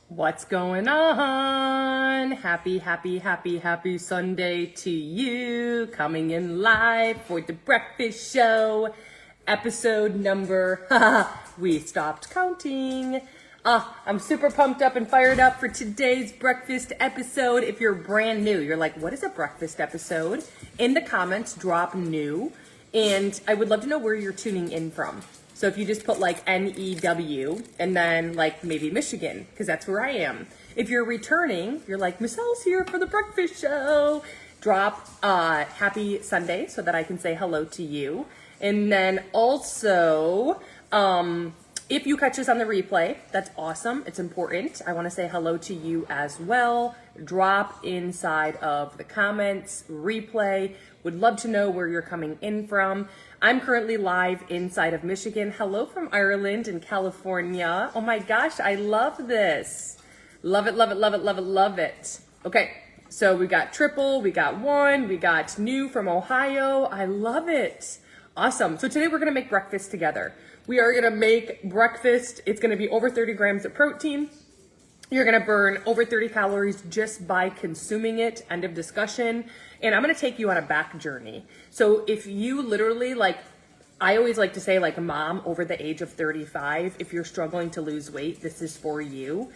What's going on? Happy Sunday to you. Coming in live for the breakfast show. Episode number, we stopped counting. I'm super pumped up and fired up for today's breakfast episode. If you're brand new, you're like, what is a breakfast episode? In the comments, drop new. And I would love to know where you're tuning in from. So if you just put like NEW and then like maybe Michigan, because that's where I am. If you're returning, you're like, Michelle's here for the breakfast show. Drop happy Sunday so that I can say hello to you. And then also, if you catch this on the replay, that's awesome. It's important. I want to say hello to you as well. Drop inside of the comments, replay. Would love to know where you're coming in from. I'm currently live inside of Michigan. Hello from Ireland and California. Oh my gosh, I love this. Love it, love it, love it, love it, love it. Okay, so we got triple, we got one, we got new from Ohio. I love it. Awesome. So today we're gonna make breakfast together. We are gonna make breakfast. It's gonna be over 30 grams of protein. You're gonna burn over 30 calories just by consuming it. End of discussion. And I'm gonna take you on a back journey. So if you literally I always like to say mom over the age of 35, if you're struggling to lose weight, this is for you.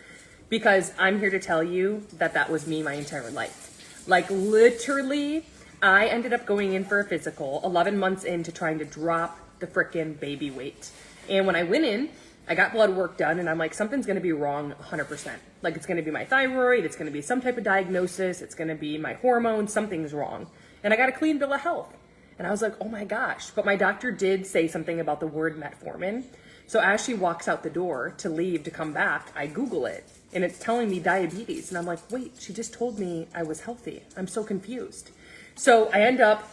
Because I'm here to tell you that that was me my entire life. Like literally, I ended up going in for a physical 11 months into trying to drop the frickin' baby weight. And when I went in, I got blood work done and I'm like, something's gonna be wrong 100%. Like it's gonna be my thyroid, it's gonna be some type of diagnosis, it's gonna be my hormones, something's wrong. And I got a clean bill of health. And I was like, oh my gosh. But my doctor did say something about the word metformin. So as she walks out the door to leave to come back, I Google it and it's telling me diabetes. And I'm like, wait, she just told me I was healthy. I'm so confused. So I end up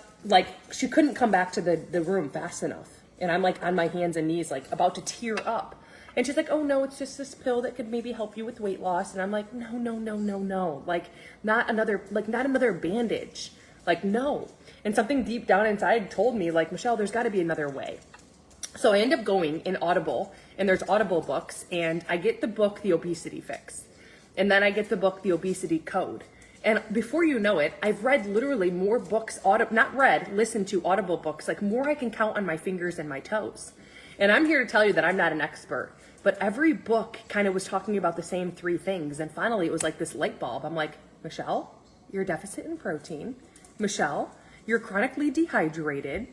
she couldn't come back to the room fast enough. And I'm on my hands and knees, about to tear up. And she's like, oh no, it's just this pill that could maybe help you with weight loss. And I'm like, no. Not another bandage. No. And something deep down inside told me Michelle, there's gotta be another way. So I end up going in Audible and there's Audible books and I get the book, The Obesity Fix. And then I get the book, The Obesity Code. And before you know it, I've read literally more books, listened to Audible books, more I can count on my fingers and my toes. And I'm here to tell you that I'm not an expert, but every book kind of was talking about the same three things. And finally it was this light bulb. I'm like, Michelle, you're deficit in protein. Michelle, you're chronically dehydrated.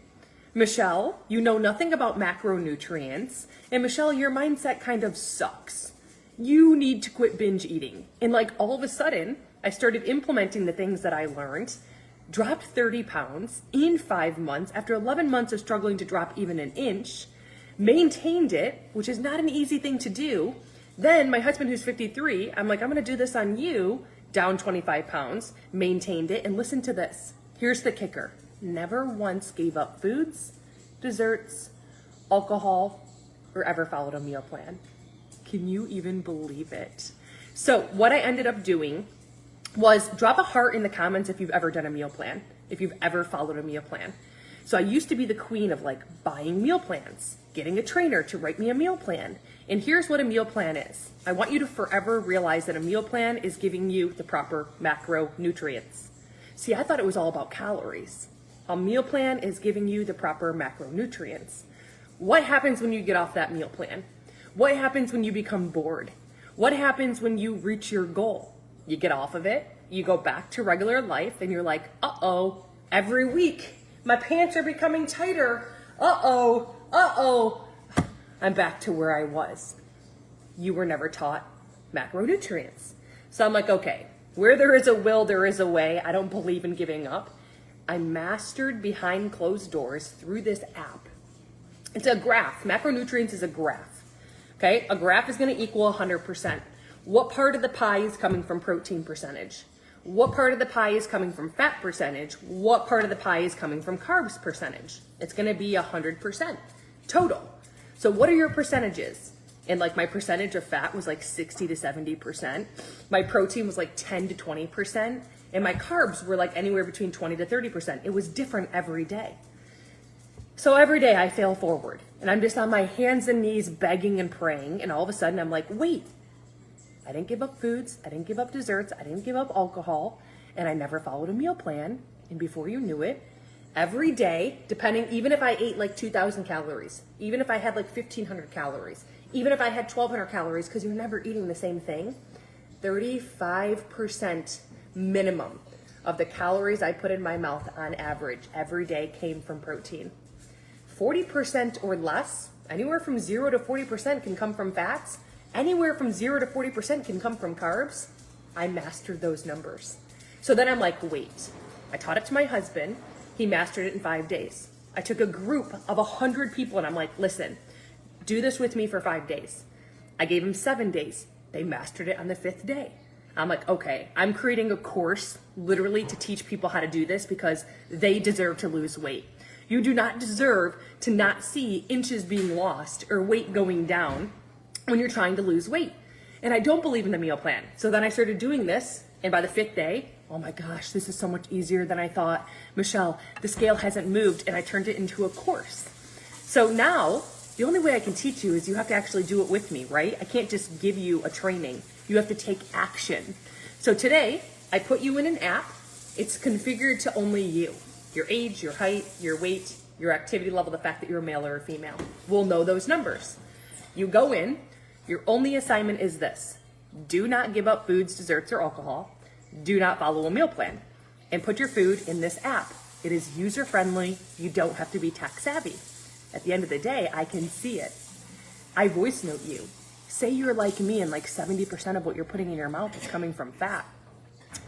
Michelle, you know nothing about macronutrients. And Michelle, your mindset kind of sucks. You need to quit binge eating. And all of a sudden, I started implementing the things that I learned, dropped 30 pounds in 5 months after 11 months of struggling to drop even an inch, maintained it, which is not an easy thing to do. Then my husband, who's 53, I'm like, I'm going to do this on you, down 25 pounds, maintained it. And listen to this. Here's the kicker. Never once gave up foods, desserts, alcohol, or ever followed a meal plan. Can you even believe it? So what I ended up doing was drop a heart in the comments if you've ever done a meal plan, if you've ever followed a meal plan. So I used to be the queen of buying meal plans, getting a trainer to write me a meal plan. And here's what a meal plan is. I want you to forever realize that a meal plan is giving you the proper macronutrients. See, I thought it was all about calories. A meal plan is giving you the proper macronutrients. What happens when you get off that meal plan? What happens when you become bored? What happens when you reach your goal? You get off of it, you go back to regular life, and you're like, uh-oh, every week, my pants are becoming tighter. Uh-oh, I'm back to where I was. You were never taught macronutrients. So I'm like, okay, where there is a will, there is a way. I don't believe in giving up. I mastered behind closed doors through this app. It's a graph. Macronutrients is a graph. Okay, a graph is going to equal 100%. What part of the pie is coming from protein percentage? What part of the pie is coming from fat percentage? What part of the pie is coming from carbs percentage? It's going to be 100% total. So what are your percentages? And my percentage of fat was 60 to 70%. My protein was 10 to 20%. And my carbs were anywhere between 20 to 30%. It was different every day. So every day I fail forward and I'm just on my hands and knees begging and praying. And all of a sudden I'm like, wait, I didn't give up foods. I didn't give up desserts. I didn't give up alcohol. And I never followed a meal plan. And before you knew it, every day, even if I ate like 2,000 calories, even if I had like 1,500 calories, even if I had 1,200 calories, because you're never eating the same thing, 35% minimum of the calories I put in my mouth on average every day came from protein. 40% or less, anywhere from 0 to 40% can come from fats. Anywhere from 0 to 40% can come from carbs. I mastered those numbers. So then I'm like, wait, I taught it to my husband. He mastered it in 5 days. I took a group of 100 people and I'm like, listen, do this with me for 5 days. I gave them 7 days. They mastered it on the 5th day. I'm like, okay, I'm creating a course literally to teach people how to do this because they deserve to lose weight. You do not deserve to not see inches being lost or weight going down when you're trying to lose weight. And I don't believe in the meal plan. So then I started doing this, and by the 5th day, oh my gosh, this is so much easier than I thought. Michelle, the scale hasn't moved, and I turned it into a course. So now, the only way I can teach you is you have to actually do it with me, right? I can't just give you a training. You have to take action. So today, I put you in an app. It's configured to only you. Your age, your height, your weight, your activity level, the fact that you're a male or a female. We'll know those numbers. You go in, your only assignment is this. Do not give up foods, desserts, or alcohol. Do not follow a meal plan. And put your food in this app. It is user-friendly. You don't have to be tech savvy. At the end of the day, I can see it. I voice note you. Say you're like me and like 70% of what you're putting in your mouth is coming from fat.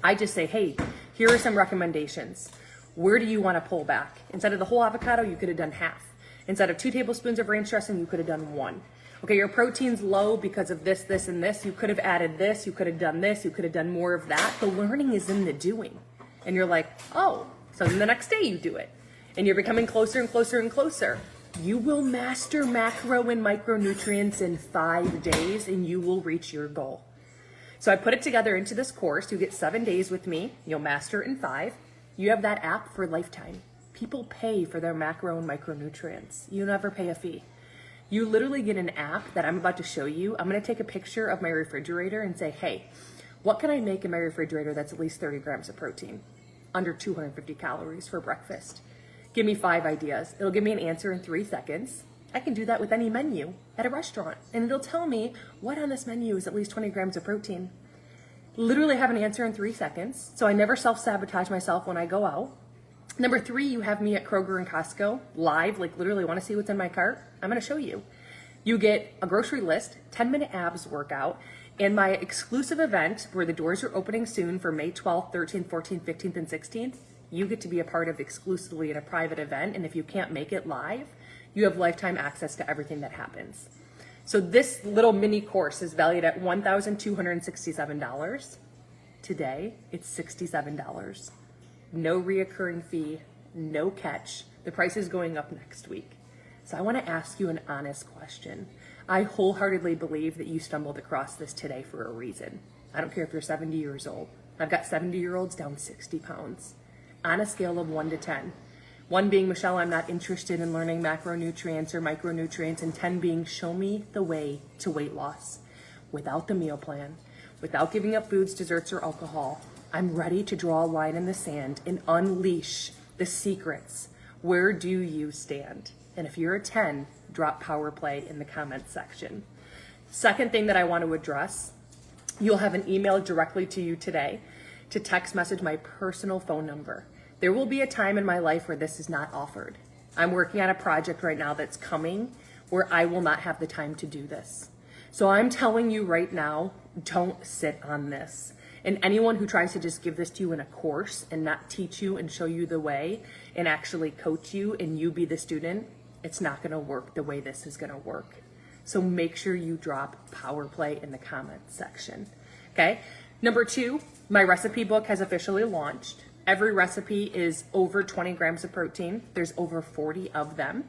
I just say, hey, here are some recommendations. Where do you want to pull back? Instead of the whole avocado, you could have done half. Instead of 2 tablespoons of ranch dressing, you could have done 1. Okay, your protein's low because of this, this, and this. You could have added this, you could have done this, you could have done more of that. The learning is in the doing. And you're like, oh, so then the next day you do it. And you're becoming closer and closer and closer. You will master macro and micronutrients in 5 days and you will reach your goal. So I put it together into this course. You get 7 days with me. You'll master it in 5. You have that app for lifetime. People pay for their macro and micronutrients. You never pay a fee. You literally get an app that I'm about to show you. I'm going to take a picture of my refrigerator and say, hey, what can I make in my refrigerator that's at least 30 grams of protein, under 250 calories for breakfast? Give me 5 ideas. It'll give me an answer in 3 seconds. I can do that with any menu at a restaurant, and it'll tell me what on this menu is at least 20 grams of protein. Literally have an answer in 3 seconds, so I never self-sabotage myself when I go out. Number 3, you have me at Kroger and Costco live, like literally want to see what's in my cart? I'm going to show you. You get a grocery list, 10-minute abs workout, and my exclusive event where the doors are opening soon for May 12th, 13th, 14th, 15th, and 16th. You get to be a part of exclusively in a private event, and if you can't make it live, you have lifetime access to everything that happens. So this little mini course is valued at $1,267. Today, it's $67. No reoccurring fee, no catch. The price is going up next week. So I want to ask you an honest question. I wholeheartedly believe that you stumbled across this today for a reason. I don't care if you're 70 years old. I've got 70-year-olds down 60 pounds on a scale of 1 to 10. 1 being, Michelle, I'm not interested in learning macronutrients or micronutrients, and 10 being, show me the way to weight loss without the meal plan, without giving up foods, desserts, or alcohol. I'm ready to draw a line in the sand and unleash the secrets. Where do you stand? And if you're a 10, drop power play in the comments section. Second thing that I want to address, you'll have an email directly to you today to text message my personal phone number. There will be a time in my life where this is not offered. I'm working on a project right now that's coming where I will not have the time to do this. So I'm telling you right now, don't sit on this. And anyone who tries to just give this to you in a course and not teach you and show you the way and actually coach you and you be the student, it's not going to work the way this is going to work. So make sure you drop power play in the comments section. Okay. Number 2, my recipe book has officially launched. Every recipe is over 20 grams of protein. There's over 40 of them.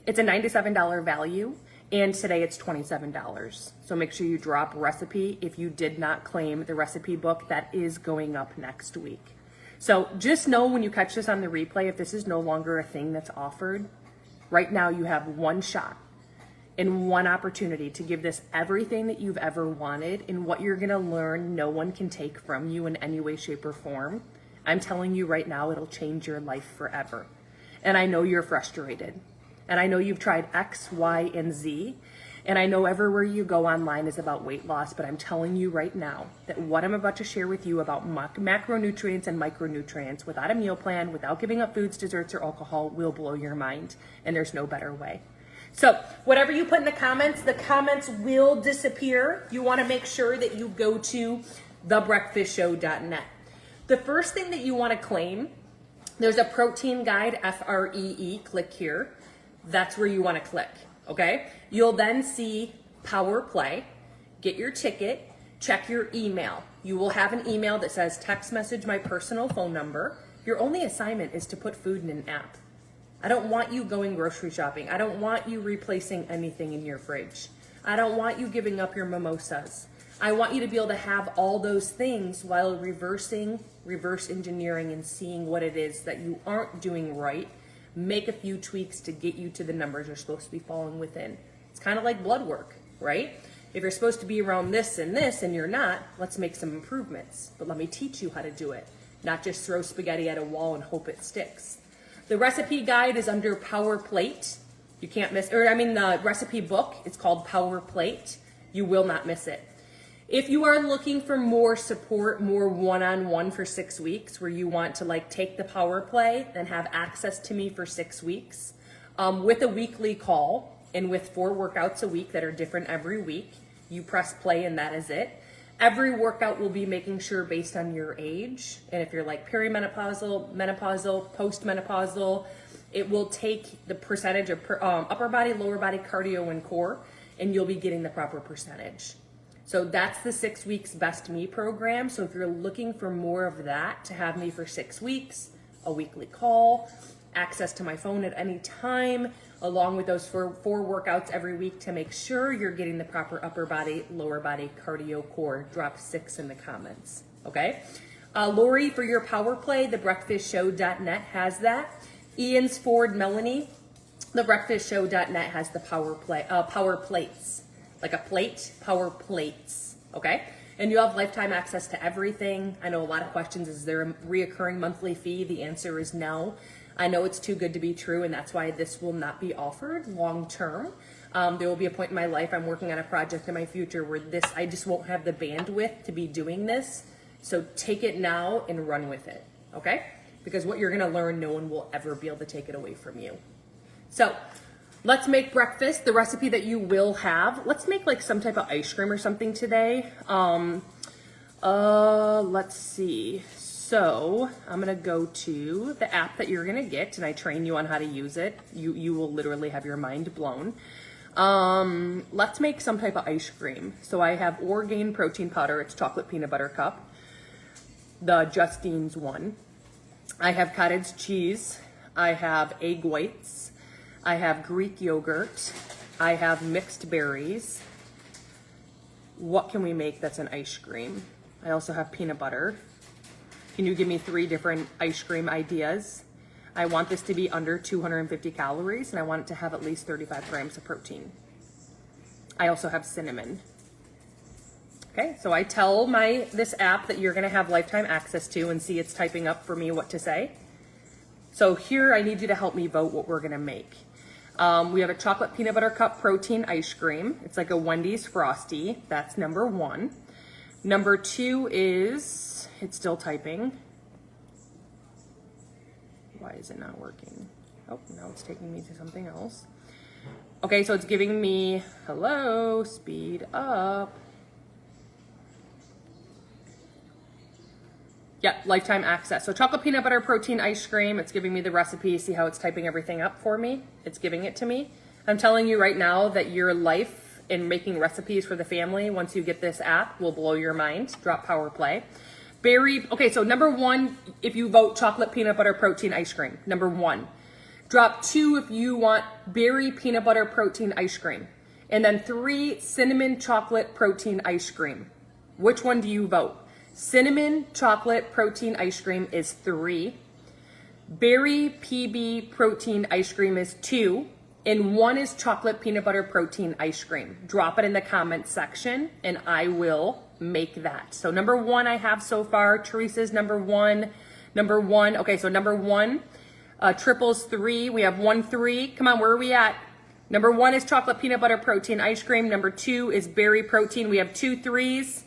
It's a $97 value. And today it's $27. So make sure you drop recipe if you did not claim the recipe book. That is going up next week. So just know when you catch this on the replay, if this is no longer a thing that's offered, right now you have 1 shot. in one opportunity to give this everything that you've ever wanted, and what you're gonna learn no one can take from you in any way, shape, or form. I'm telling you right now, it'll change your life forever. And I know you're frustrated. And I know you've tried X, Y, and Z. And I know everywhere you go online is about weight loss, but I'm telling you right now that what I'm about to share with you about macronutrients and micronutrients without a meal plan, without giving up foods, desserts, or alcohol will blow your mind. And there's no better way. So whatever you put in the comments will disappear. You want to make sure that you go to thebreakfastshow.net. The first thing that you want to claim, there's a protein guide, FREE, click here. That's where you want to click, okay? You'll then see Power Play, get your ticket, check your email. You will have an email that says text message my personal phone number. Your only assignment is to put food in an app. I don't want you going grocery shopping. I don't want you replacing anything in your fridge. I don't want you giving up your mimosas. I want you to be able to have all those things while reverse engineering and seeing what it is that you aren't doing right. Make a few tweaks to get you to the numbers you're supposed to be falling within. It's kind of like blood work, right? If you're supposed to be around this and you're not, let's make some improvements. But let me teach you how to do it, not just throw spaghetti at a wall and hope it sticks. The recipe guide is under Power Plate. You can't miss, the recipe book, it's called Power Plate. You will not miss it. If you are looking for more support, more one-on-one for 6 weeks, where you want to take the Power Play and have access to me for 6 weeks, with a weekly call and with 4 workouts a week that are different every week, you press play and that is it. Every workout will be making sure based on your age, and if you're perimenopausal, menopausal, postmenopausal, it will take the percentage of upper body, lower body, cardio, and core, and you'll be getting the proper percentage. So that's the 6 weeks Best Me program. So if you're looking for more of that, to have me for 6 weeks, a weekly call, access to my phone at any time, along with those four workouts every week to make sure you're getting the proper upper body, lower body, cardio, core. Drop 6 in the comments, okay? Lori, for your Power Play, thebreakfastshow.net has that. Ian's Ford Melanie, thebreakfastshow.net has the Power Plates. Like a plate, Power Plates, okay? And you have lifetime access to everything. I know a lot of questions, is there a reoccurring monthly fee? The answer is no. I know it's too good to be true, and that's why this will not be offered long term. There will be a point in my life, I'm working on a project in my future where I just won't have the bandwidth to be doing this. So take it now and run with it, okay? Because what you're gonna learn, no one will ever be able to take it away from you. So let's make breakfast, the recipe that you will have. Let's make some type of ice cream or something today. Let's see. So I'm gonna go to the app that you're gonna get, and I train you on how to use it. You will literally have your mind blown. Let's make some type of ice cream. So I have Orgain protein powder. It's chocolate peanut butter cup, the Justine's one. I have cottage cheese. I have egg whites. I have Greek yogurt. I have mixed berries. What can we make that's an ice cream? I also have peanut butter. Can you give me 3 different ice cream ideas? I want this to be under 250 calories, and I want it to have at least 35 grams of protein. I also have cinnamon. Okay, so I tell this app that you're gonna have lifetime access to, and see it's typing up for me what to say. So here I need you to help me vote what we're gonna make. We have a chocolate peanut butter cup protein ice cream. It's like a Wendy's Frosty. That's number 1. Number 2 is, it's still typing. Why is it not working? Oh, now it's taking me to something else. Okay, so it's giving me, hello, speed up. Yeah, lifetime access. So chocolate peanut butter protein ice cream. It's giving me the recipe. See how it's typing everything up for me? It's giving it to me. I'm telling you right now that your life in making recipes for the family, once you get this app, will blow your mind. Drop Power Play. Okay, so number 1, if you vote chocolate peanut butter protein ice cream, number 1. Drop 2 if you want berry peanut butter protein ice cream. And then 3, cinnamon chocolate protein ice cream. Which one do you vote? Cinnamon chocolate protein ice cream is 3. Berry PB protein ice cream is 2. and one is chocolate peanut butter protein ice cream. Drop it in the comments section and I will make that. So number one I have so far, Teresa's number one. Okay, so number one, triples 3, we have 1, 3. Come on, where are we at? Number one is chocolate peanut butter protein ice cream. Number 2 is berry protein. We have 2 3s.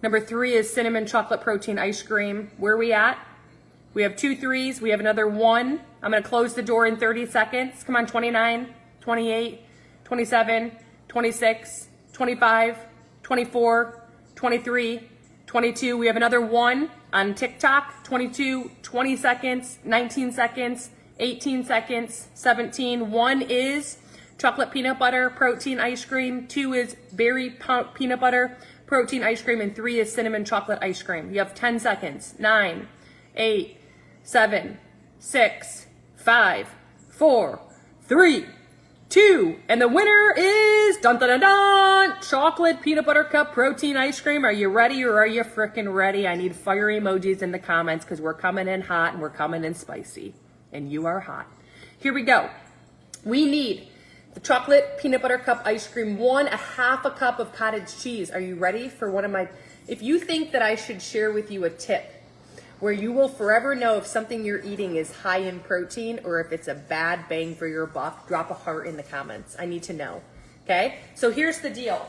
Number 3 is cinnamon chocolate protein ice cream. Where are we at? We have 2 3s. We have another 1. I'm going to close the door in 30 seconds. Come on, 29, 28, 27, 26, 25, 24, 23, 22. We have another 1 on TikTok. 22, 20 seconds, 19 seconds, 18 seconds, 17. 1 is chocolate peanut butter protein ice cream. 2 is berry peanut butter protein ice cream. And 3 is cinnamon chocolate ice cream. You have 10 seconds. 9, 8, 7, 6, 5, 4, 3, 2. And the winner is, dun dun dun dun, chocolate peanut butter cup protein ice cream. Are you ready or are you freaking ready? I need fire emojis in the comments because we're coming in hot and we're coming in spicy. And you are hot. Here we go. We need the chocolate peanut butter cup ice cream, 1, a half a cup of cottage cheese. Are you ready for one of my, if you think that I should share with you a tip where you will forever know if something you're eating is high in protein or if it's a bad bang for your buck, drop a heart in the comments. I need to know. Okay? So here's the deal.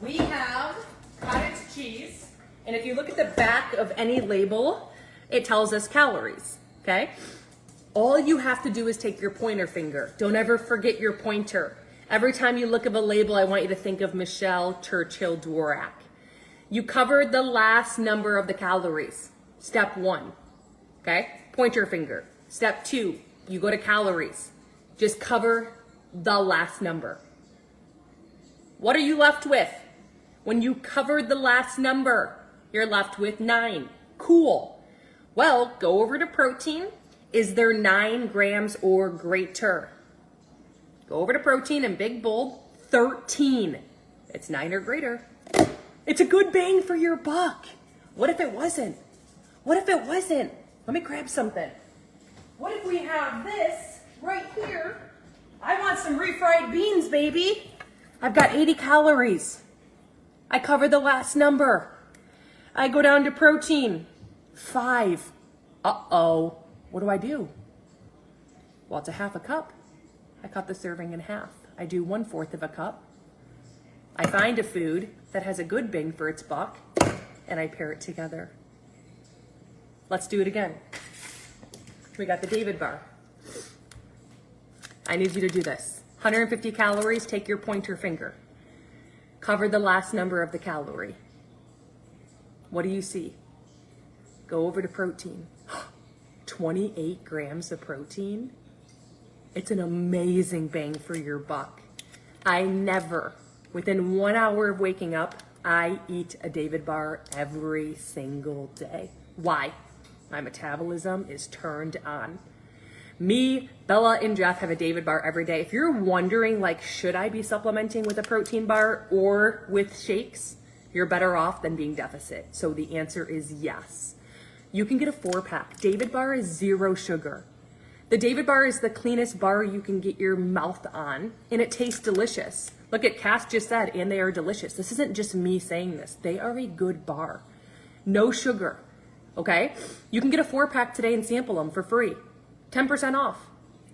We have cottage cheese, and if you look at the back of any label, it tells us calories. Okay? All you have to do is take your pointer finger. Don't ever forget your pointer. Every time you look at a label, I want you to think of Michelle Churchill Dworak. You covered the last number of the calories. Step 1. Okay? Point your finger. Step 2, you go to calories. Just cover the last number. What are you left with? When you covered the last number, you're left with 9. Cool. Well, go over to protein. Is there 9 grams or greater? Go over to protein in big bold, 13. It's 9 or greater. It's a good bang for your buck. What if it wasn't? What if it wasn't? Let me grab something. What if we have this right here? I want some refried beans, baby. I've got 80 calories. I cover the last number. I go down to protein, 5. Uh-oh. What do? Well, it's a half a cup. I cut the serving in half. I do 1/4 of a cup. I find a food that has a good bang for its buck, and I pair it together. Let's do it again. We got the David bar. I need you to do this. 150 calories, take your pointer finger. Cover the last number of the calorie. What do you see? Go over to protein. 28 grams of protein. It's an amazing bang for your buck. I never, within 1 hour of waking up, I eat a David bar every single day. Why? My metabolism is turned on. Me, Bella, and Jeff have a David bar every day. If you're wondering, like, should I be supplementing with a protein bar or with shakes, you're better off than being deficit. So the answer is yes. You can get a 4-pack. David bar is 0 sugar. The David bar is the cleanest bar you can get your mouth on, and it tastes delicious. Look at Cass just said, and they are delicious. This isn't just me saying this. They are a good bar. No sugar, okay? You can get a 4-pack today and sample them for free. 10% off.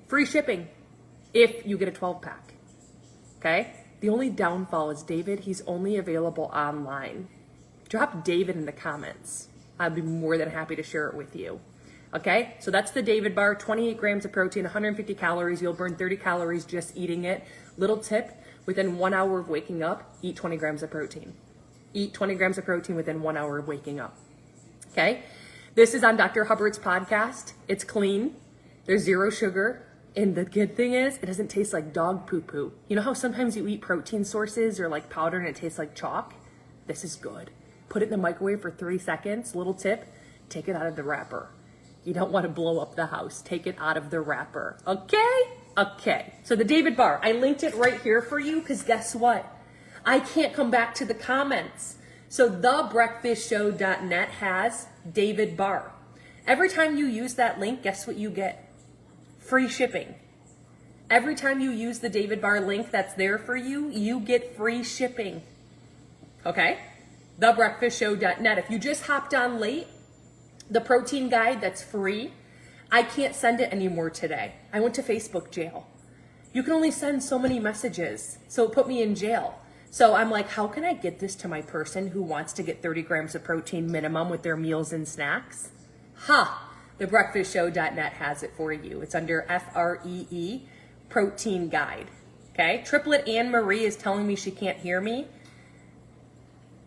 Free shipping if you get a 12-pack, okay? The only downfall is David, he's only available online. Drop David in the comments. I'd be more than happy to share it with you. Okay, so that's the David bar, 28 grams of protein, 150 calories. You'll burn 30 calories just eating it. Little tip, within 1 hour of waking up, eat 20 grams of protein. Eat 20 grams of protein within 1 hour of waking up. Okay, this is on Dr. Hubbard's podcast. It's clean, there's 0 sugar, and the good thing is it doesn't taste like dog poo-poo. You know how sometimes you eat protein sources or like powder and it tastes like chalk? This is good. Put it in the microwave for 3 seconds. Little tip, take it out of the wrapper. You don't want to blow up the house. Take it out of the wrapper. Okay? Okay. So the David bar, I linked it right here for you because guess what? I can't come back to the comments. So thebreakfastshow.net has David bar. Every time you use that link, guess what you get? Free shipping. Every time you use the David Barr link that's there for you, you get free shipping. Okay? TheBreakfastShow.net. If you just hopped on late, the protein guide that's free, I can't send it anymore today. I went to Facebook jail. You can only send so many messages, so it put me in jail. So I'm like, how can I get this to my person who wants to get 30 grams of protein minimum with their meals and snacks? TheBreakfastShow.net has it for you. It's under FREE, protein guide. Okay? Triplet Anne Marie is telling me she can't hear me.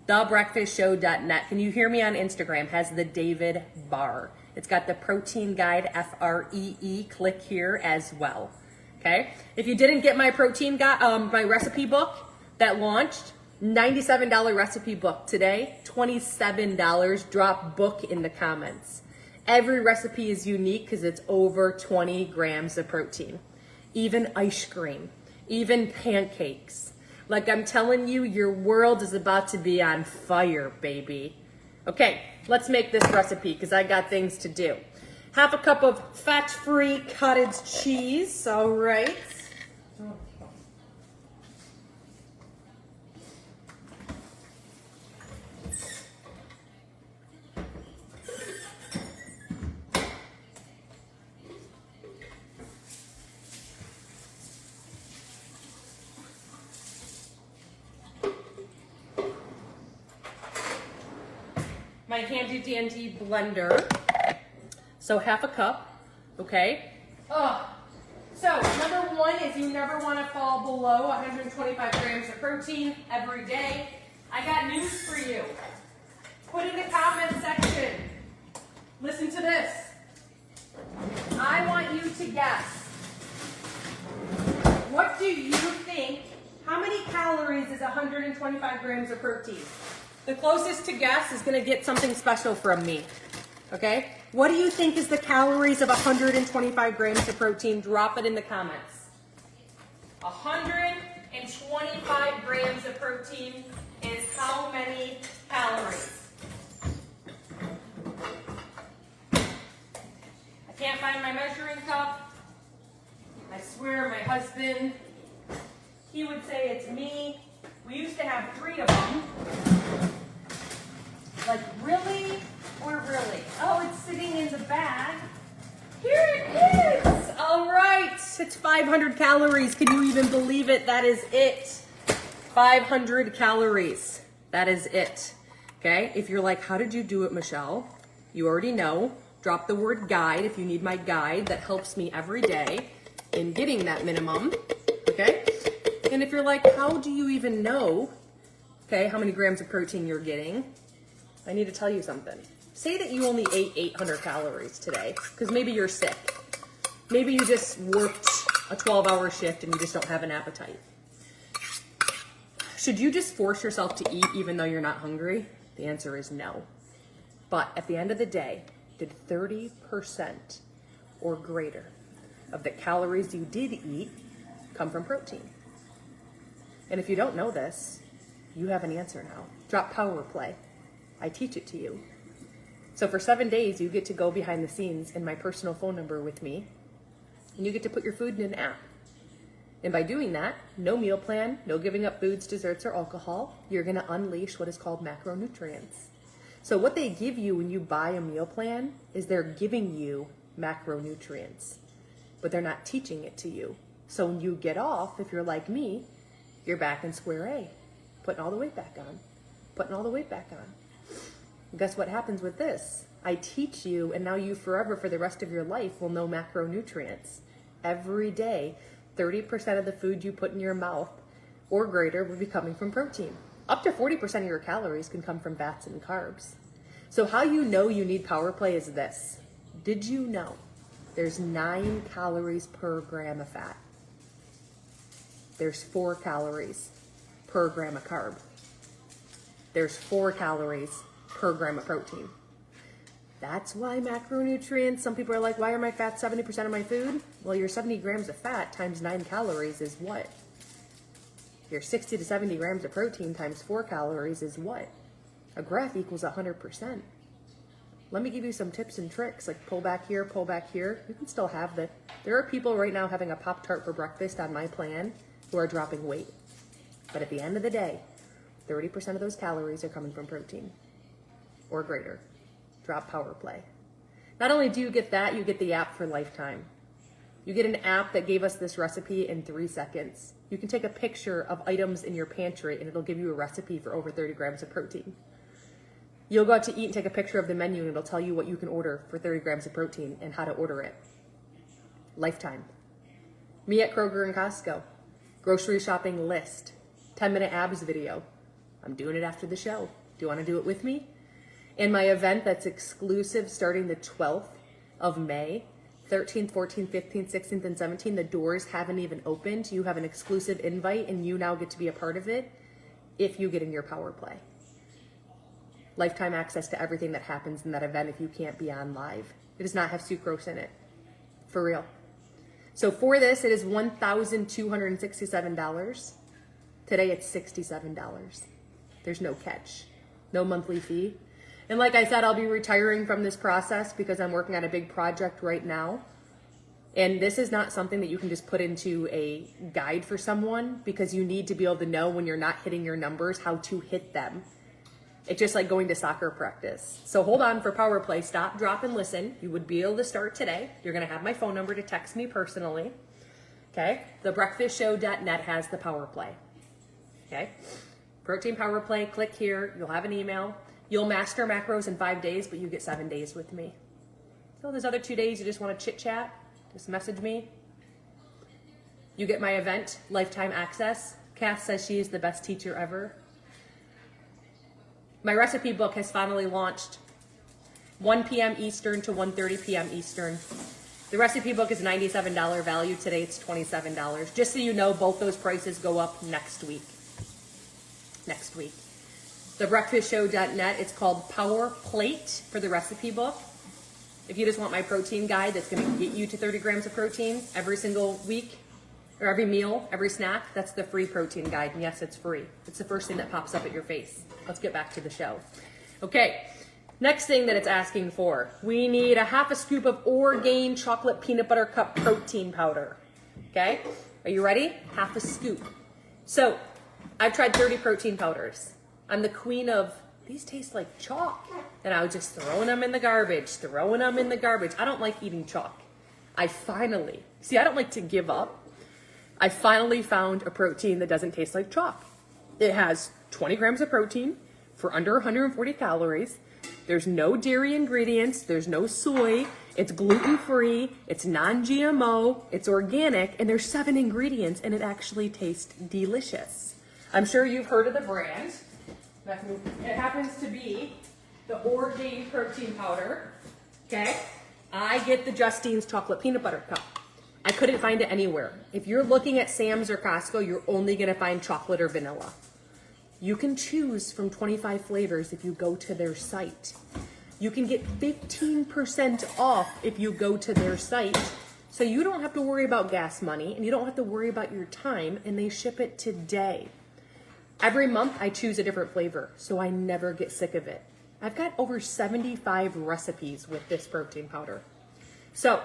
TheBreakfastShow.net. Can you hear me on Instagram? Has the David Barr. It's got the protein guide, FREE. Click here as well. Okay? If you didn't get my protein guide, my recipe book that launched, $97 recipe book today, $27. Drop book in the comments. Every recipe is unique because it's over 20 grams of protein. Even ice cream, even pancakes. Like I'm telling you, your world is about to be on fire, baby. Okay, let's make this recipe because I got things to do. Half a cup of fat-free cottage cheese, all right. My handy dandy blender. So half a cup, okay? So number one is you never want to fall below 125 grams of protein every day. I got news for you. Put in the comment section. Listen to this. I want you to guess. What do you think? How many calories is 125 grams of protein? The closest to guess is going to get something special from me. Okay? What do you think is the calories of 125 grams of protein? Drop it in the comments. 125 grams of protein is how many calories? I can't find my measuring cup. I swear my husband, he would say it's me. We used to have 3 of them. Like, really? Or really? Oh, it's sitting in the bag. Here it is. All right. It's 500 calories. Can you even believe it? That is it. 500 calories. That is it. Okay? If you're like, how did you do it, Michelle? You already know. Drop the word guide if you need my guide. That helps me every day in getting that minimum. Okay? And if you're like, how do you even know, okay, how many grams of protein you're getting? I need to tell you something. Say that you only ate 800 calories today, because maybe you're sick. Maybe you just worked a 12-hour shift and you just don't have an appetite. Should you just force yourself to eat even though you're not hungry? The answer is no. But at the end of the day, did 30% or greater of the calories you did eat come from protein? And if you don't know this, you have an answer now. Drop power play. I teach it to you. So for 7 days, you get to go behind the scenes in my personal phone number with me, and you get to put your food in an app. And by doing that, no meal plan, no giving up foods, desserts, or alcohol, you're going to unleash what is called macronutrients. So what they give you when you buy a meal plan is they're giving you macronutrients, but they're not teaching it to you. So when you get off, if you're like me, you're back in square A, putting all the weight back on, putting all the weight back on. Guess what happens with this? I teach you, and now you forever for the rest of your life will know macronutrients. Every day, 30% of the food you put in your mouth or greater will be coming from protein. Up to 40% of your calories can come from fats and carbs. So how you know you need power play is this. Did you know there's 9 calories per gram of fat? There's 4 calories per gram of carb. There's 4 calories per gram of protein. That's why macronutrients, some people are like, why are my fats 70% of my food? Well, your 70 grams of fat times 9 calories is what? Your 60 to 70 grams of protein times 4 calories is what? A graph equals 100%. let me give you some tips and tricks, like pull back here, pull back here. You can still have that. There are people right now having a Pop-Tart for breakfast on my plan who are dropping weight. But at the end of the day, 30% of those calories are coming from protein or greater. Drop Power Play. Not only do you get that, you get the app for lifetime. You get an app that gave us this recipe in 3 seconds. You can take a picture of items in your pantry and it'll give you a recipe for over 30 grams of protein. You'll go out to eat and take a picture of the menu and it'll tell you what you can order for 30 grams of protein and how to order it. Lifetime. Me at Kroger and Costco. Grocery shopping list. 10-minute abs video. I'm doing it after the show. Do you want to do it with me? And my event that's exclusive starting the 12th of May, 13th, 14th, 15th, 16th, and 17th, the doors haven't even opened. You have an exclusive invite and you now get to be a part of it if you get in your Power Play. Lifetime access to everything that happens in that event if you can't be on live. It does not have sucrose in it. For real. So for this, it is $1,267. Today it's $67. There's no catch. No monthly fee. And like I said, I'll be retiring from this process because I'm working on a big project right now. And this is not something that you can just put into a guide for someone because you need to be able to know when you're not hitting your numbers how to hit them. It's just like going to soccer practice. So hold on for Power Play. Stop, drop, and listen. You would be able to start today. You're going to have my phone number to text me personally. Okay? Thebreakfastshow.net has the Power Play. Okay? Protein Power Play. Click here. You'll have an email. You'll master macros in 5 days, but you get 7 days with me. So those other 2 days, you just want to chit-chat. Just message me. You get my event, lifetime access. Kath says she is the best teacher ever. My recipe book has finally launched. 1 p.m. Eastern to 1:30 p.m. Eastern. The recipe book is $97 value. Today it's $27. Just so you know, both those prices go up next week. Next week. Thebreakfastshow.net. It's called Power Plate for the recipe book. If you just want my protein guide that's going to get you to 30 grams of protein every single week, or every meal, every snack, that's the free protein guide. And yes, it's free. It's the first thing that pops up at your face. Let's get back to the show. Okay, next thing that it's asking for. We need a half a scoop of Orgain chocolate peanut butter cup protein powder. Okay, are you ready? Half a scoop. So, I've tried 30 protein powders. I'm the queen of, these taste like chalk. And I was just throwing them in the garbage, throwing them in the garbage. I don't like eating chalk. I don't like to give up. I finally found a protein that doesn't taste like chalk. It has 20 grams of protein for under 140 calories. There's no dairy ingredients. There's no soy. It's gluten-free. It's non-GMO. It's organic. And there's 7 ingredients, and it actually tastes delicious. I'm sure you've heard of the brand. It happens to be the Orgain protein powder. Okay? I get the Justine's chocolate peanut butter cup. I couldn't find it anywhere. If you're looking at Sam's or Costco, you're only going to find chocolate or vanilla. You can choose from 25 flavors if you go to their site. You can get 15% off if you go to their site. So you don't have to worry about gas money and you don't have to worry about your time, and they ship it today. Every month I choose a different flavor, so I never get sick of it. I've got over 75 recipes with this protein powder. So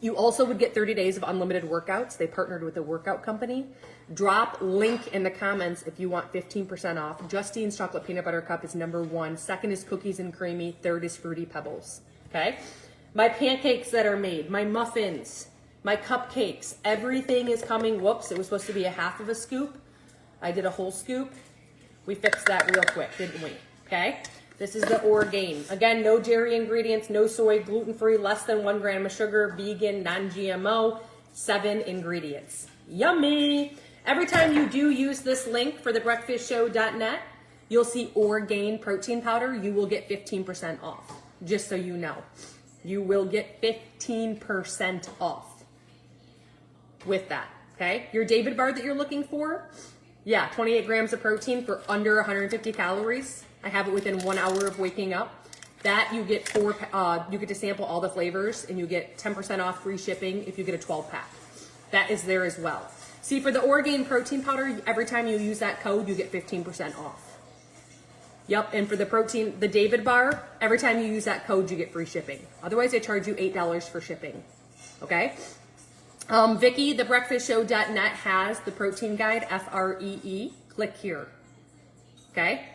you also would get 30 days of unlimited workouts. They partnered with a workout company. Drop link in the comments if you want 15% off. Justine's chocolate peanut butter cup is number 1. Second is cookies and creamy. Third is fruity pebbles. Okay? My pancakes that are made, my muffins, my cupcakes, everything is coming. Whoops, it was supposed to be a half of a scoop. I did a whole scoop. We fixed that real quick, didn't we? Okay? This is the Orgain. Again, no dairy ingredients, no soy, gluten-free, less than 1 gram of sugar, vegan, non-GMO, 7 ingredients. Yummy! Every time you do use this link for thebreakfastshow.net, you'll see Orgain protein powder. You will get 15% off, just so you know. You will get 15% off with that, okay? Your David bar that you're looking for, yeah, 28 grams of protein for under 150 calories. I have it within 1 hour of waking up. That you get you get to sample all the flavors, and you get 10% off free shipping if you get a 12-pack. That is there as well. See, for the Orgain protein powder, every time you use that code, you get 15% off. Yep, and for the protein, the David bar, every time you use that code, you get free shipping. Otherwise, they charge you $8 for shipping. Okay? Vicky, thebreakfastshow.net has the protein guide, FREE. Click here. Okay?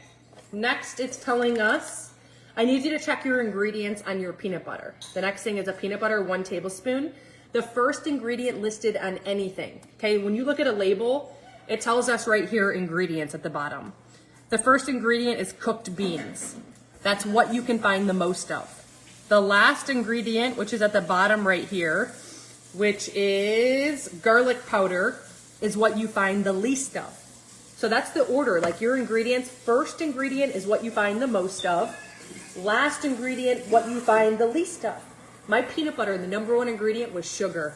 Next, it's telling us, I need you to check your ingredients on your peanut butter. The next thing is a peanut butter, 1 tablespoon. The first ingredient listed on anything. Okay, when you look at a label, it tells us right here ingredients at the bottom. The first ingredient is cooked beans. That's what you can find the most of. The last ingredient, which is at the bottom right here, which is garlic powder, is what you find the least of. So that's the order, like your ingredients. First ingredient is what you find the most of. Last ingredient, what you find the least of. My peanut butter, the number 1 ingredient was sugar.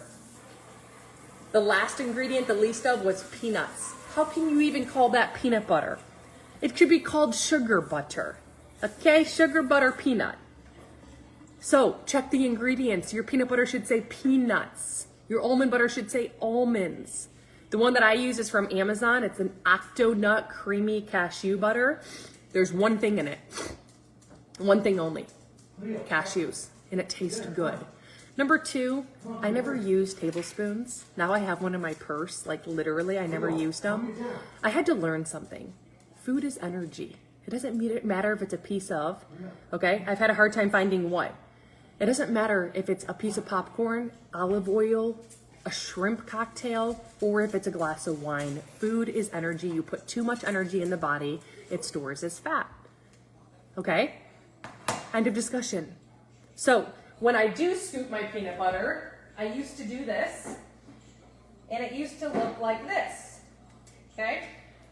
The last ingredient, the least of, was peanuts. How can you even call that peanut butter? It should be called sugar butter. Okay, sugar butter peanut. So check the ingredients. Your peanut butter should say peanuts. Your almond butter should say almonds. The one that I use is from Amazon. It's an Octonut creamy cashew butter. There's one thing in it. One thing only, cashews, and it tastes good. Number 2, I never use tablespoons. Now I have one in my purse, like literally I never used them. I had to learn something. Food is energy. It doesn't matter if it's a piece of, okay? I've had a hard time finding what. It doesn't matter if it's a piece of popcorn, olive oil, a shrimp cocktail, or if it's a glass of wine. Food is energy. You put too much energy in the body, it stores as fat, okay? End of discussion. So when I do scoop my peanut butter, I used to do this, and it used to look like this, okay?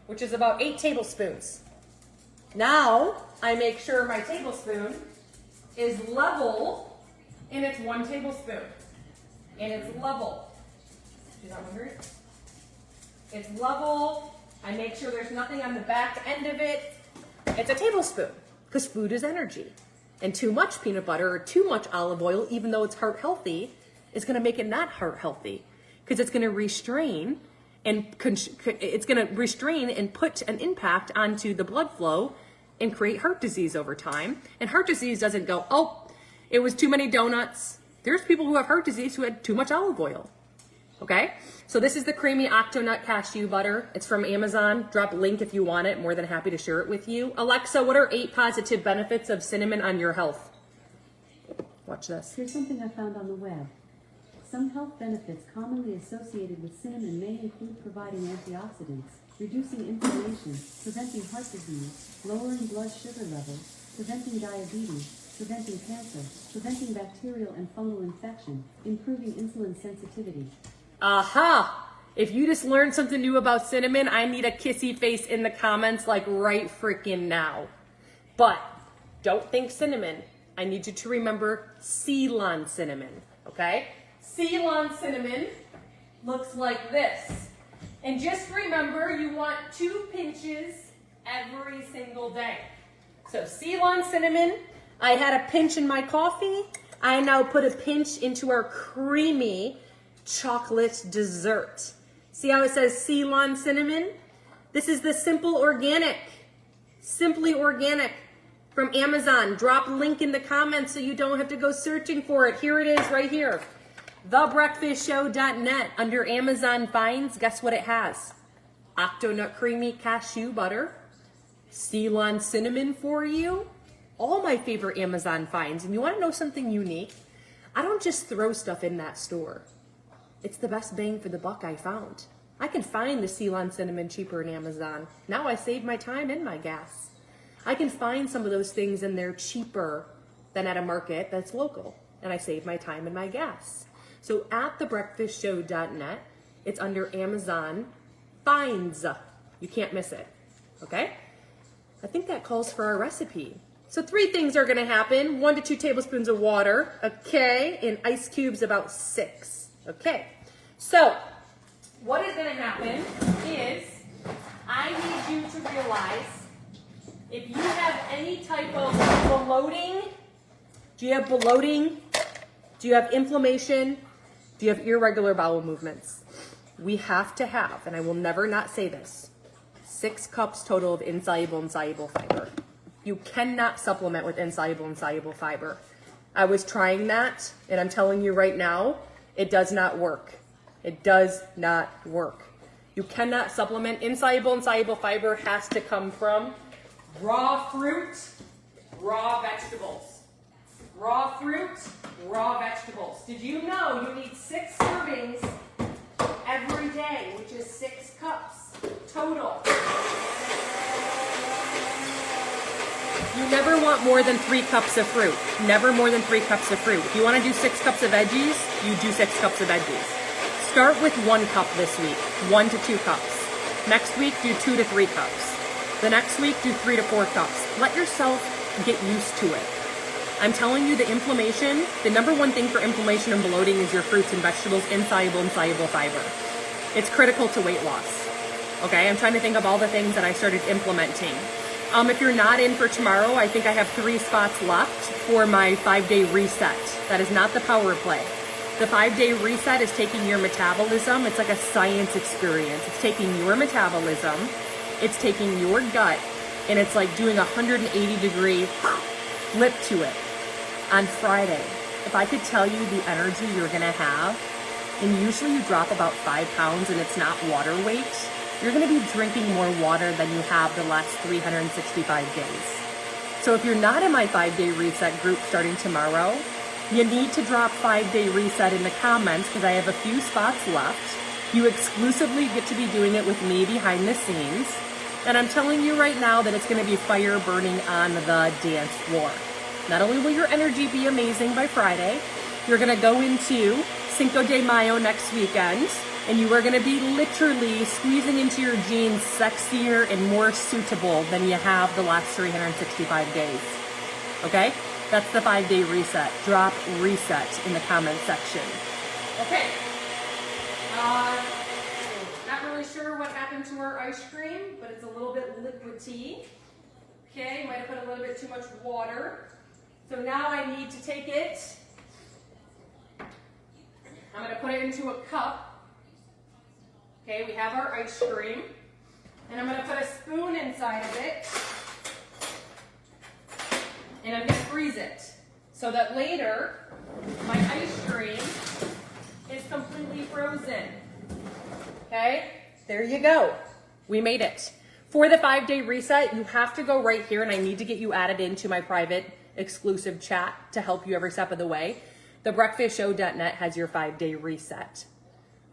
Which is about 8 tablespoons. Now I make sure my tablespoon is level, and it's 1 tablespoon, and it's level. She's not hungry? It's level. I make sure there's nothing on the back end of it. It's a tablespoon, because food is energy. And too much peanut butter or too much olive oil, even though it's heart healthy, is going to make it not heart healthy, because it's going to restrain and put an impact onto the blood flow and create heart disease over time. And heart disease doesn't go, oh, it was too many donuts. There's people who have heart disease who had too much olive oil. Okay, so this is the creamy Octonut cashew butter. It's from Amazon. Drop a link if you want it. More than happy to share it with you. Alexa, what are 8 positive benefits of cinnamon on your health? Watch this. Here's something I found on the web. Some health benefits commonly associated with cinnamon may include providing antioxidants, reducing inflammation, preventing heart disease, lowering blood sugar levels, preventing diabetes, preventing cancer, preventing bacterial and fungal infection, improving insulin sensitivity. Aha! If you just learned something new about cinnamon, I need a kissy face in the comments like right freaking now. But don't think cinnamon. I need you to remember Ceylon cinnamon, okay? Ceylon cinnamon looks like this. And just remember, you want 2 pinches every single day. So Ceylon cinnamon, I had a pinch in my coffee. I now put a pinch into our creamy chocolate dessert. See how it says Ceylon cinnamon? This is the Simple Organic, Simply Organic from Amazon. Drop link in the comments so you don't have to go searching for it. Here it is right here. Thebreakfastshow.net under Amazon finds. Guess what it has? Octonut creamy cashew butter, Ceylon cinnamon for you. All my favorite Amazon finds. And you want to know something unique? I don't just throw stuff in that store. It's the best bang for the buck I found. I can find the Ceylon cinnamon cheaper in Amazon. Now I save my time and my gas. I can find some of those things in there cheaper than at a market that's local. And I save my time and my gas. So at thebreakfastshow.net, it's under Amazon finds. You can't miss it. Okay? I think that calls for our recipe. So 3 things are going to happen. 1 to 2 tablespoons of water, okay, and ice cubes about 6. Okay, so what is going to happen is I need you to realize if you have any type of bloating, do you have bloating? Do you have inflammation? Do you have irregular bowel movements? We have to have, and I will never not say this, 6 cups total of insoluble and soluble fiber. You cannot supplement with insoluble and soluble fiber. I was trying that, and I'm telling you right now, it does not work. It does not work. You cannot supplement. Insoluble and soluble fiber has to come from raw fruit, raw vegetables. Raw fruit, raw vegetables. Did you know you need 6 servings every day, which is 6 cups total? You never want more than 3 cups of fruit. Never more than 3 cups of fruit. If you want to do 6 cups of veggies, you do 6 cups of veggies. Start with 1 cup this week, 1 to 2 cups. Next week, do 2 to 3 cups. The next week, do 3 to 4 cups. Let yourself get used to it. I'm telling you, the inflammation, the number one thing for inflammation and bloating is your fruits and vegetables, insoluble and soluble fiber. It's critical to weight loss. Okay, I'm trying to think of all the things that I started implementing. If you're not in for tomorrow, I think I have 3 spots left for my 5-day reset. That is not the power play. The 5-day reset is taking your metabolism. It's like a science experience. It's taking your metabolism, it's taking your gut, and it's like doing a 180-degree flip to it. On Friday, if I could tell you the energy you're gonna have, and usually you drop about 5 pounds and it's not water weight, you're gonna be drinking more water than you have the last 365 days. So if you're not in my 5-day reset group starting tomorrow, you need to drop 5-day reset in the comments because I have a few spots left. You exclusively get to be doing it with me behind the scenes. And I'm telling you right now that it's gonna be fire burning on the dance floor. Not only will your energy be amazing by Friday, you're gonna go into Cinco de Mayo next weekend, and you are gonna be literally squeezing into your jeans sexier and more suitable than you have the last 365 days, okay? That's the 5-day reset. Drop reset in the comment section. Okay. Not really sure what happened to our ice cream, but it's a little bit liquidy. Okay, might have put a little bit too much water. So now I need to take it. I'm going to put it into a cup. Okay, we have our ice cream. And I'm going to put a spoon inside of it. And I'm going to freeze it so that later my ice cream is completely frozen. Okay, there you go. We made it. For the 5-day reset, you have to go right here, and I need to get you added into my private exclusive chat to help you every step of the way. Thebreakfastshow.net has your 5-day reset.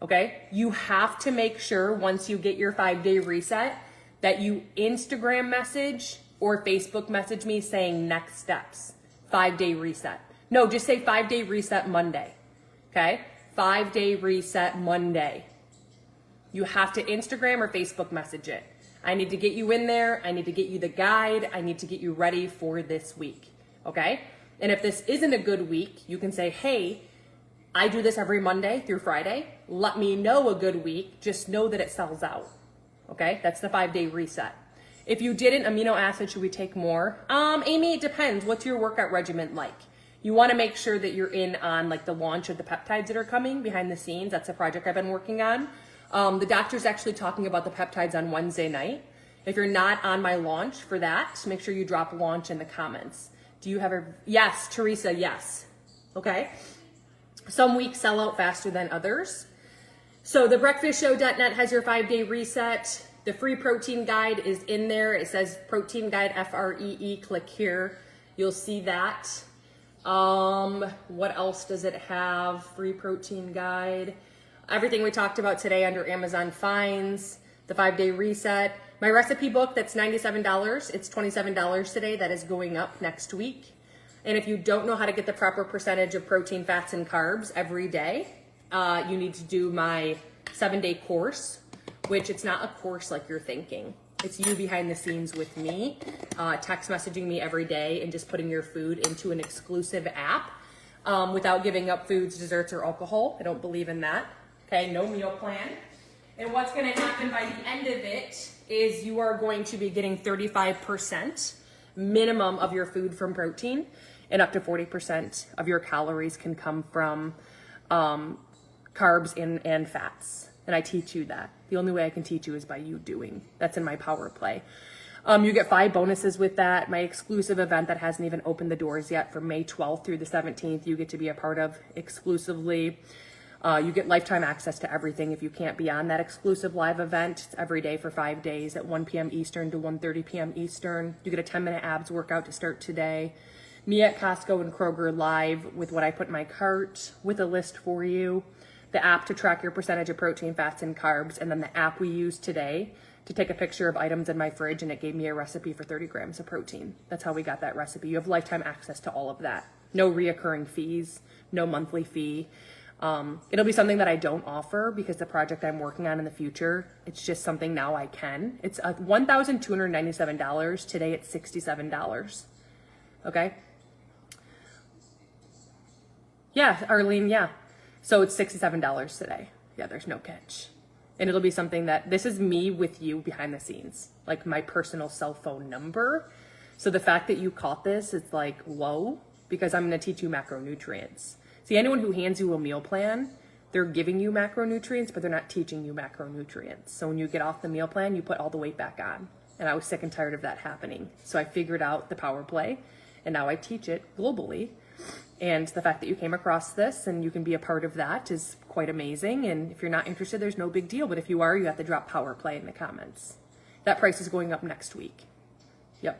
Okay, you have to make sure once you get your 5-day reset that you Instagram message or Facebook message me saying next steps, 5-day reset. No, just say 5-day reset Monday, okay? 5-day reset Monday. You have to Instagram or Facebook message it. I need to get you in there. I need to get you the guide. I need to get you ready for this week, okay? And if this isn't a good week, you can say, hey, I do this every Monday through Friday. Let me know a good week. Just know that it sells out, okay? That's the 5-day reset. If you didn't, amino acid, should we take more? Amy, it depends. What's your workout regimen like? You want to make sure that you're in on like the launch of the peptides that are coming behind the scenes. That's a project I've been working on. The doctor's actually talking about the peptides on Wednesday night. If you're not on my launch for that, make sure you drop launch in the comments. Do you have a, yes, Teresa, yes. Okay. Some weeks sell out faster than others. So thebreakfastshow.net has your 5-day reset. The free protein guide is in there. It says protein guide, FREE, click here. You'll see that. What else does it have? Free protein guide. Everything we talked about today under Amazon Finds, the 5-day reset. My recipe book, that's $97. It's $27 today. That is going up next week. And if you don't know how to get the proper percentage of protein, fats, and carbs every day, you need to do my 7-day course, which it's not a course like you're thinking. It's you behind the scenes with me, text messaging me every day and just putting your food into an exclusive app without giving up foods, desserts, or alcohol. I don't believe in that. Okay, no meal plan. And what's gonna happen by the end of it is you are going to be getting 35% minimum of your food from protein, and up to 40% of your calories can come from carbs and fats. And I teach you that. The only way I can teach you is by you doing. That's in my power play. You get 5 bonuses with that. My exclusive event that hasn't even opened the doors yet from May 12th through the 17th, you get to be a part of exclusively. You get lifetime access to everything if you can't be on that exclusive live event. It's every day for 5 days at 1 p.m. Eastern to 1:30 p.m. Eastern. You get a 10-minute abs workout to start today. Me at Costco and Kroger live with what I put in my cart with a list for you. The app to track your percentage of protein, fats, and carbs. And then the app we used today to take a picture of items in my fridge, and it gave me a recipe for 30 grams of protein. That's how we got that recipe. You have lifetime access to all of that. No reoccurring fees, no monthly fee. It'll be something that I don't offer because the project I'm working on in the future, it's just something now I can. It's $1,297. Today it's $67. Okay? Yeah, Arlene, yeah. So it's $67 today. Yeah, there's no catch. And it'll be something that, this is me with you behind the scenes, like my personal cell phone number. So the fact that you caught this, it's like, whoa, because I'm going to teach you macronutrients. See, anyone who hands you a meal plan, they're giving you macronutrients, but they're not teaching you macronutrients. So when you get off the meal plan, you put all the weight back on. And I was sick and tired of that happening. So I figured out the power play, and now I teach it globally. And the fact that you came across this and you can be a part of that is quite amazing. And if you're not interested, there's no big deal. But if you are, you have to drop power play in the comments. That price is going up next week. Yep.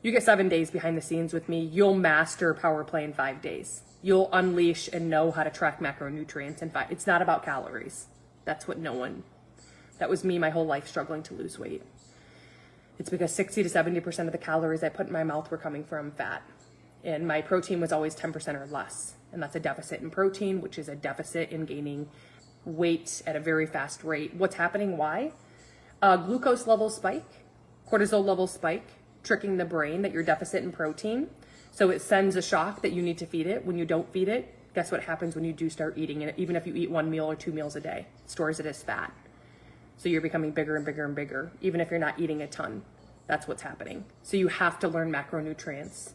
You get 7 days behind the scenes with me. You'll master power play in 5 days. You'll unleash and know how to track macronutrients in 5. It's not about calories. That's what that was me my whole life struggling to lose weight. It's because 60 to 70% of the calories I put in my mouth were coming from fat. And my protein was always 10% or less. And that's a deficit in protein, which is a deficit in gaining weight at a very fast rate. What's happening? Why? Glucose levels spike, cortisol levels spike, tricking the brain that you're deficit in protein. So it sends a shock that you need to feed it. When you don't feed it, guess what happens when you do start eating it? Even if you eat 1 meal or 2 meals a day, it stores it as fat. So you're becoming bigger and bigger and bigger, even if you're not eating a ton. That's what's happening. So you have to learn macronutrients.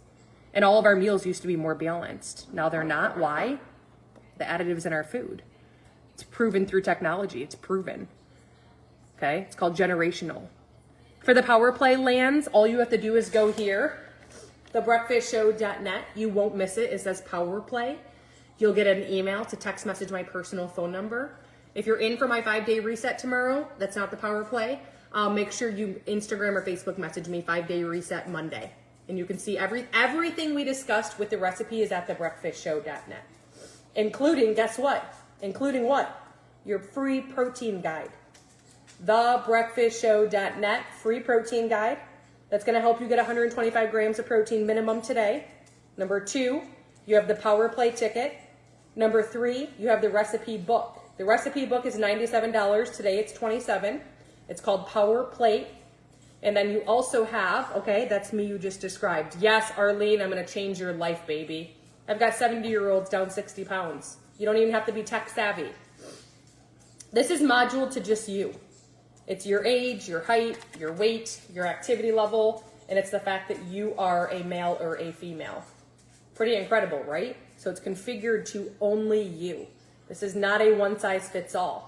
And all of our meals used to be more balanced. Now they're not. Why? The additives in our food. It's proven through technology. It's proven. Okay? It's called generational. For the Power Play lands, all you have to do is go here, thebreakfastshow.net. You won't miss it. It says Power Play. You'll get an email to text message my personal phone number. If you're in for my 5-day reset tomorrow, that's not the Power Play. Make sure you Instagram or Facebook message me 5-day reset Monday. And you can see everything we discussed with the recipe is at thebreakfastshow.net. Including, guess what? Including what? Your free protein guide. Thebreakfastshow.net, free protein guide. That's going to help you get 125 grams of protein minimum today. Number 2, you have the Power Play ticket. Number 3, you have the recipe book. The recipe book is $97. Today it's $27. It's called Power Plate. And then you also have, okay, that's me you just described. Yes, Arlene, I'm going to change your life, baby. I've got 70-year-olds down 60 pounds. You don't even have to be tech savvy. This is modular to just you. It's your age, your height, your weight, your activity level, and it's the fact that you are a male or a female. Pretty incredible, right? So it's configured to only you. This is not a one-size-fits-all.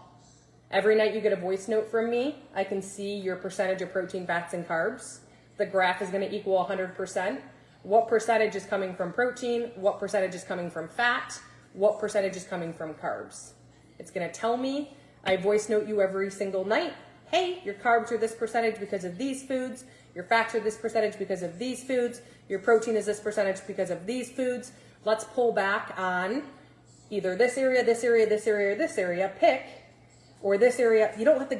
Every night you get a voice note from me, I can see your percentage of protein, fats, and carbs. The graph is going to equal 100%. What percentage is coming from protein? What percentage is coming from fat? What percentage is coming from carbs? It's going to tell me. I voice note you every single night. Hey, your carbs are this percentage because of these foods. Your fats are this percentage because of these foods. Your protein is this percentage because of these foods. Let's pull back on either this area, this area, this area, or this area. Pick. Or this area. You don't have to